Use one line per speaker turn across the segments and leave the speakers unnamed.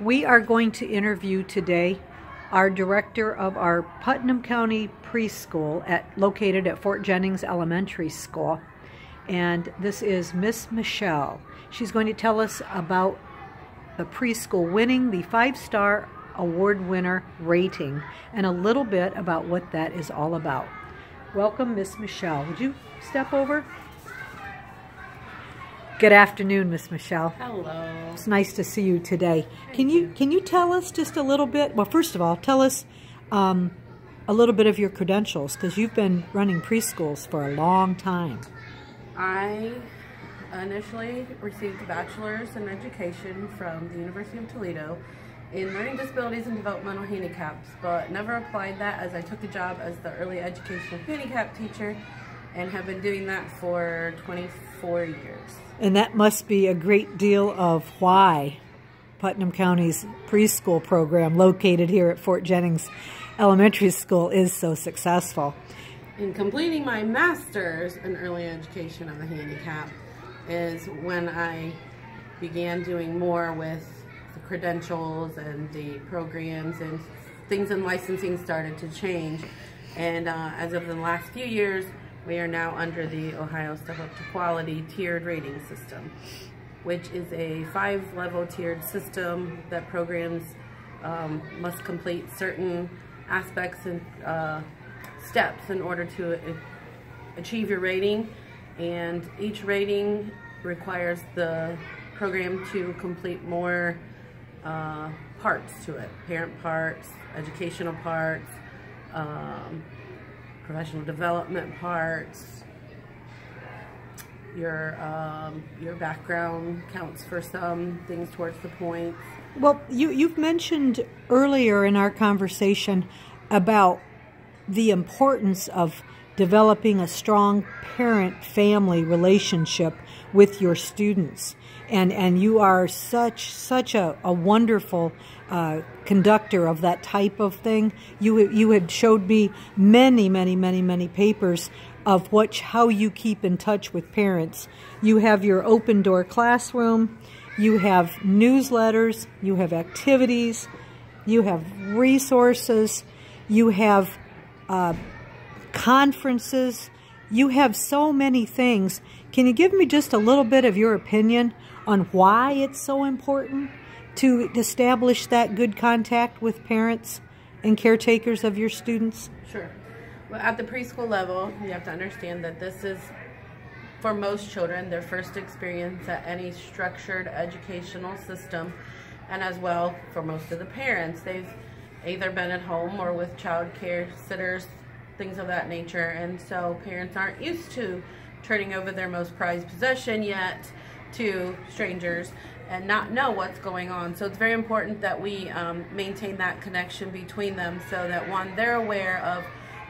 We are going to interview today our director of our Putnam County preschool located at Fort Jennings Elementary School. And this is Miss Michelle. She's going to tell us about the preschool winning the 5-star award winner rating and a little bit about what that is all about. Welcome, Miss Michelle. Would you step over? Good afternoon, Miss Michelle.
Hello.
It's nice to see you today. Can you tell us just a little bit? Well, first of all, tell us a little bit of your credentials, because you've been running preschools for a long time.
I initially received a bachelor's in education from the University of Toledo in learning disabilities and developmental handicaps, but never applied that as I took a job as the early educational handicap teacher and have been doing that for 24 years.
And that must be a great deal of why Putnam County's preschool program located here at Fort Jennings Elementary School is so successful.
In completing my master's in early education of the handicap is when I began doing more with the credentials and the programs, and things in licensing started to change. And as of the last few years, we are now under the Ohio Step Up to Quality tiered rating system, which is a 5-level tiered system that programs must complete certain aspects and steps in order to achieve your rating. And each rating requires the program to complete more parts to it: parent parts, educational parts, professional development parts. Your background counts for some things towards the points.
Well, you've mentioned earlier in our conversation about the importance of developing a strong parent-family relationship with your students. And you are such a wonderful conductor of that type of thing. You had showed me many papers of how you keep in touch with parents. You have your open door classroom, you have newsletters, you have activities, you have resources, you have conferences, you have so many things. Can you give me just a little bit of your opinion on why it's so important to establish that good contact with parents and caretakers of your students?
Sure. Well, at the preschool level, you have to understand that this is, for most children, their first experience at any structured educational system, and as well for most of the parents. They've either been at home or with child care sitters, things of that nature, and so parents aren't used to turning over their most prized possession yet to strangers and not know what's going on. So it's very important that we maintain that connection between them, so that, one, they're aware of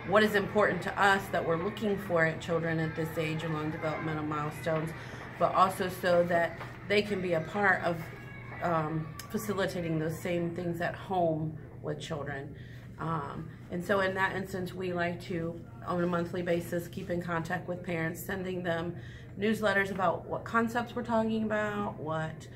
what is important to us that we're looking for at children at this age along developmental milestones, but also so that they can be a part of facilitating those same things at home with children. And so in that instance, we like to, on a monthly basis, keep in contact with parents, sending them newsletters about what concepts we're talking about, what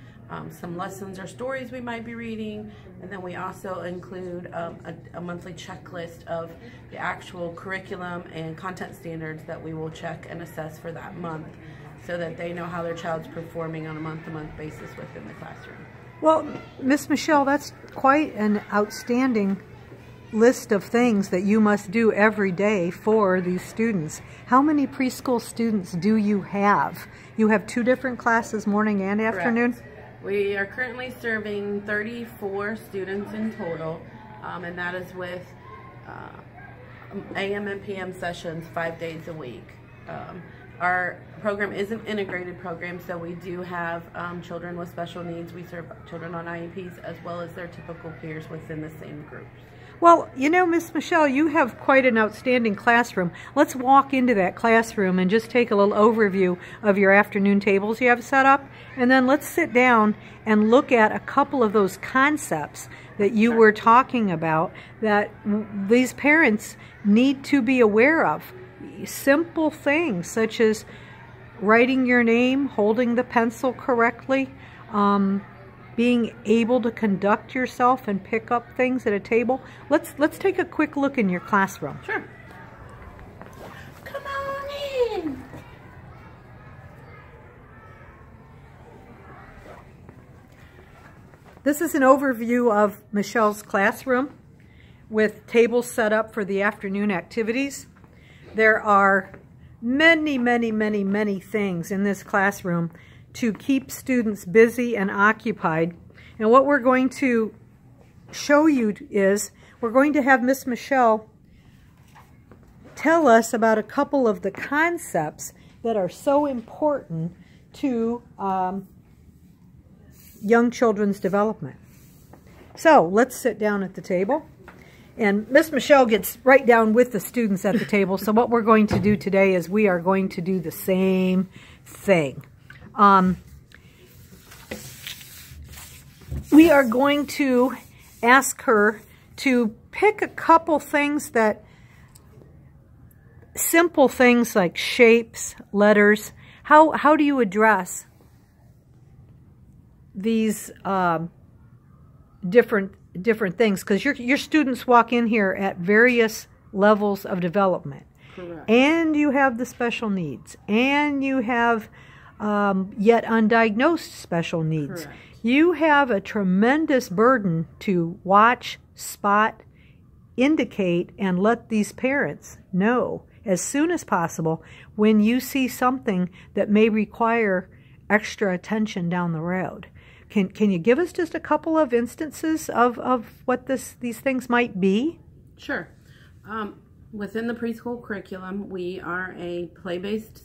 some lessons or stories we might be reading, and then we also include a monthly checklist of the actual curriculum and content standards that we will check and assess for that month, so that they know how their child's performing on a month-to-month basis within the classroom.
Well, Miss Michelle, that's quite an outstanding list of things that you must do every day for these students. How many preschool students do you have? You have 2 different classes, morning and afternoon?
Correct. We are currently serving 34 students in total, and that is with AM and PM sessions 5 days a week. Our program is an integrated program, so we do have children with special needs. We serve children on IEPs as well as their typical peers within the same groups.
Well, you know, Miss Michelle, you have quite an outstanding classroom. Let's walk into that classroom and just take a little overview of your afternoon tables you have set up, and then let's sit down and look at a couple of those concepts that you were talking about that these parents need to be aware of. Simple things such as writing your name, holding the pencil correctly, being able to conduct yourself and pick up things at a table? Let's take a quick look in your classroom.
Sure. Come on in.
This is an overview of Michelle's classroom with tables set up for the afternoon activities. There are many, many, many, many things in this classroom to keep students busy and occupied. And what we're going to show you is we're going to have Miss Michelle tell us about a couple of the concepts that are so important to young children's development. So let's sit down at the table. And Miss Michelle gets right down with the students at the table. So what we're going to do today is we are going to do the same thing. We are going to ask her to pick a couple things that, simple things like shapes, letters. How do you address these different things? Because your students walk in here at various levels of development.
Correct.
And you have the special needs, and you have yet undiagnosed special needs.
Correct.
You have a tremendous burden to watch, spot, indicate, and let these parents know as soon as possible when you see something that may require extra attention down the road. Can you give us just a couple of instances of what these things might be?
Sure. Within the preschool curriculum, we are a play-based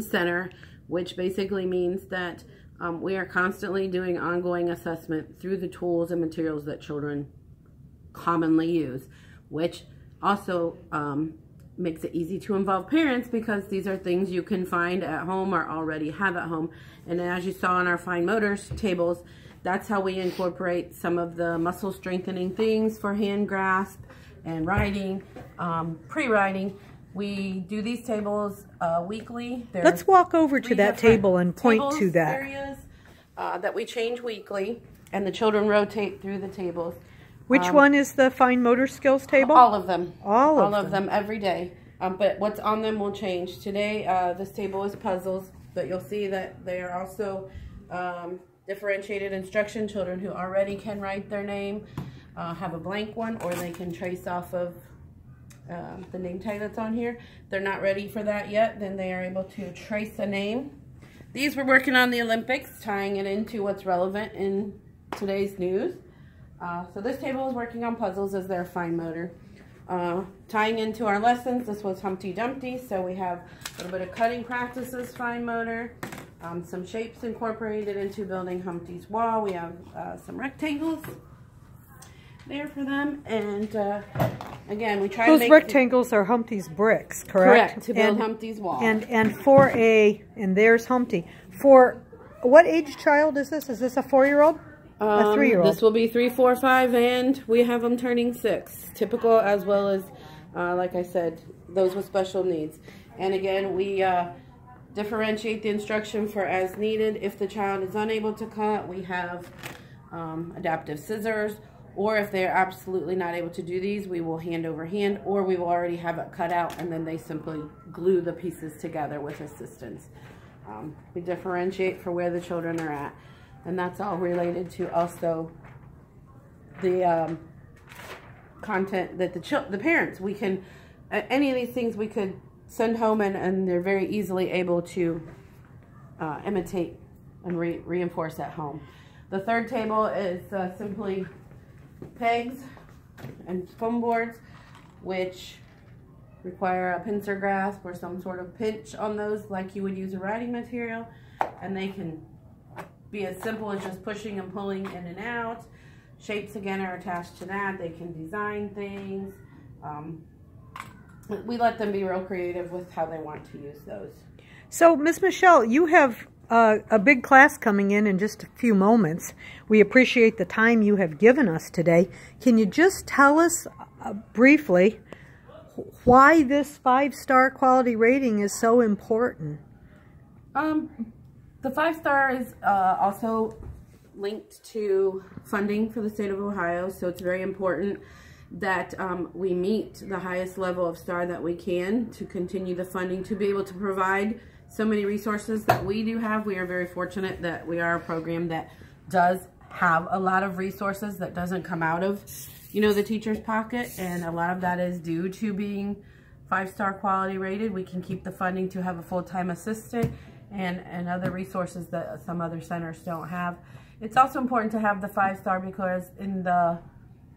center, which basically means that we are constantly doing ongoing assessment through the tools and materials that children commonly use, which also makes it easy to involve parents because these are things you can find at home or already have at home. And as you saw on our fine motors tables, that's how we incorporate some of the muscle strengthening things for hand grasp and writing, pre-writing. We do these tables weekly.
Let's walk over to that table and point to that.
Areas that we change weekly, and the children rotate through the tables.
Which one is the fine motor skills table?
All of them.
All
of them every day. But what's on them will change. Today, this table is puzzles, but you'll see that they are also differentiated instruction. Children who already can write their name have a blank one, or they can trace off of the name tag that's on here. If they're not ready for that yet, then they are able to trace a name. These we're working on the Olympics, tying it into what's relevant in today's news. So this table is working on puzzles as their fine motor. Tying into our lessons, this was Humpty Dumpty, so we have a little bit of cutting practices, fine motor, some shapes incorporated into building Humpty's wall. We have some rectangles there for them, and again, we try to make...
Those rectangles are Humpty's bricks, correct?
Correct, to build Humpty's wall.
And there's Humpty. For what age child is this? Is this a 4-year-old? A 3-year-old?
This will be 3, 4, 5, and we have them turning 6. Typical, as well as, like I said, those with special needs. And again, we differentiate the instruction for as needed. If the child is unable to cut, we have adaptive scissors. Or if they're absolutely not able to do these, we will hand over hand, or we will already have it cut out, and then they simply glue the pieces together with assistance. We differentiate for where the children are at. And that's all related to also the content that the parents, we can, any of these things we could send home, and they're very easily able to imitate and reinforce at home. The third table is simply pegs and foam boards, which require a pincer grasp or some sort of pinch on those like you would use a writing material, and they can be as simple as just pushing and pulling in and out. Shapes again are attached to that. They can design things. We let them be real creative with how they want to use those.
So Miss Michelle, you have a big class coming in just a few moments. We appreciate the time you have given us today. Can you just tell us briefly why this 5-star quality rating is so important?
The 5-star is also linked to funding for the state of Ohio, so it's very important that we meet the highest level of STAR that we can to continue the funding to be able to provide so many resources that we do have. We are very fortunate that we are a program that does have a lot of resources that doesn't come out of, you know, the teacher's pocket, and a lot of that is due to being 5-star quality rated. We can keep the funding to have a full-time assistant and other resources that some other centers don't have. It's also important to have the 5-star because in the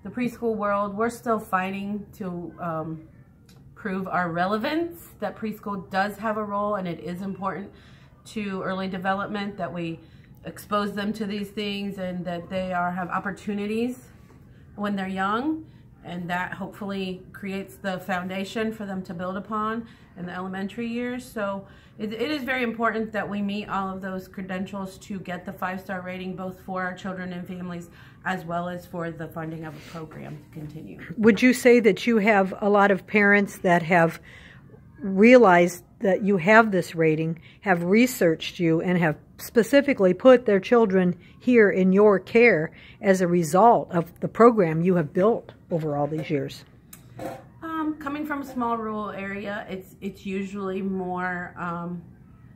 preschool world, we're still fighting to prove our relevance, that preschool does have a role and it is important to early development, that we expose them to these things and that they have opportunities when they're young, and that hopefully creates the foundation for them to build upon in the elementary years. So it is very important that we meet all of those credentials to get the 5-star rating, both for our children and families, as well as for the funding of a program to continue.
Would you say that you have a lot of parents that have realized that you have this rating, have researched you, and have specifically put their children here in your care as a result of the program you have built over all these years?
Coming from a small rural area, it's usually more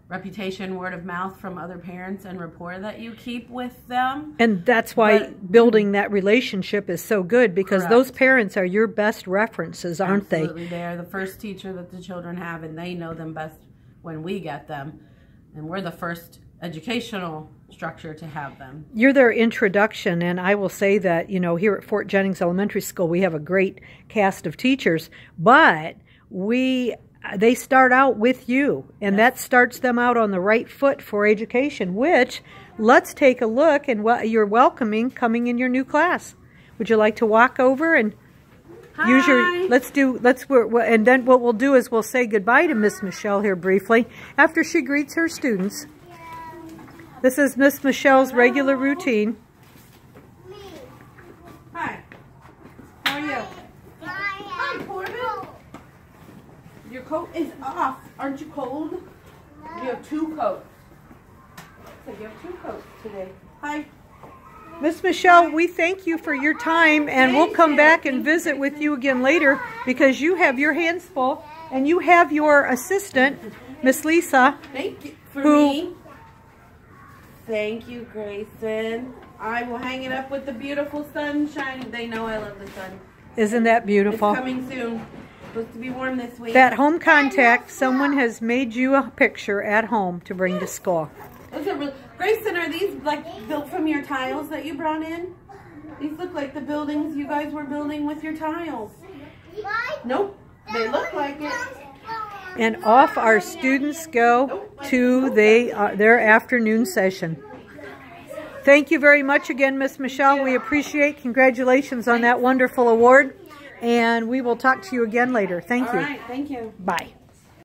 reputation, word of mouth from other parents and rapport that you keep with them.
And that's why building that relationship is so good, because
Correct.
Those parents are your best references, aren't
Absolutely. They are the first teacher that the children have, and they know them best when we get them. And we're the first educational structure to have them.
You're their introduction, and I will say that, you know, here at Fort Jennings Elementary School, we have a great cast of teachers, but they start out with you, and that starts them out on the right foot for education, which, let's take a look and what you're welcoming coming in your new class. Would you like to walk over and
Hi.
use your, and then what we'll do is we'll say goodbye to Miss Michelle here briefly after she greets her students. This is Miss Michelle's regular routine.
Hi. How are you? Hi, Corbin. Your coat is off. Aren't you cold? You have 2 coats. So you have 2 coats today. Hi.
Miss Michelle, we thank you for your time, and we'll come back and visit with you again later because you have your hands full, and you have your assistant, Miss Lisa.
Thank you for me. Thank you, Grayson. I will hang it up with the beautiful sun shining. They know I love the sun.
Isn't that beautiful?
It's coming soon. It's supposed to be warm this week.
That home contact, someone has made you a picture at home to bring to school.
Those are Grayson, are these like built from your tiles that you brought in? These look like the buildings you guys were building with your tiles. Nope, they look like it.
And off our students go to their afternoon session. Thank you very much again, Miss Michelle. We appreciate. Congratulations on that wonderful award. And we will talk to you again later. Thank you.
All right, thank you.
Bye.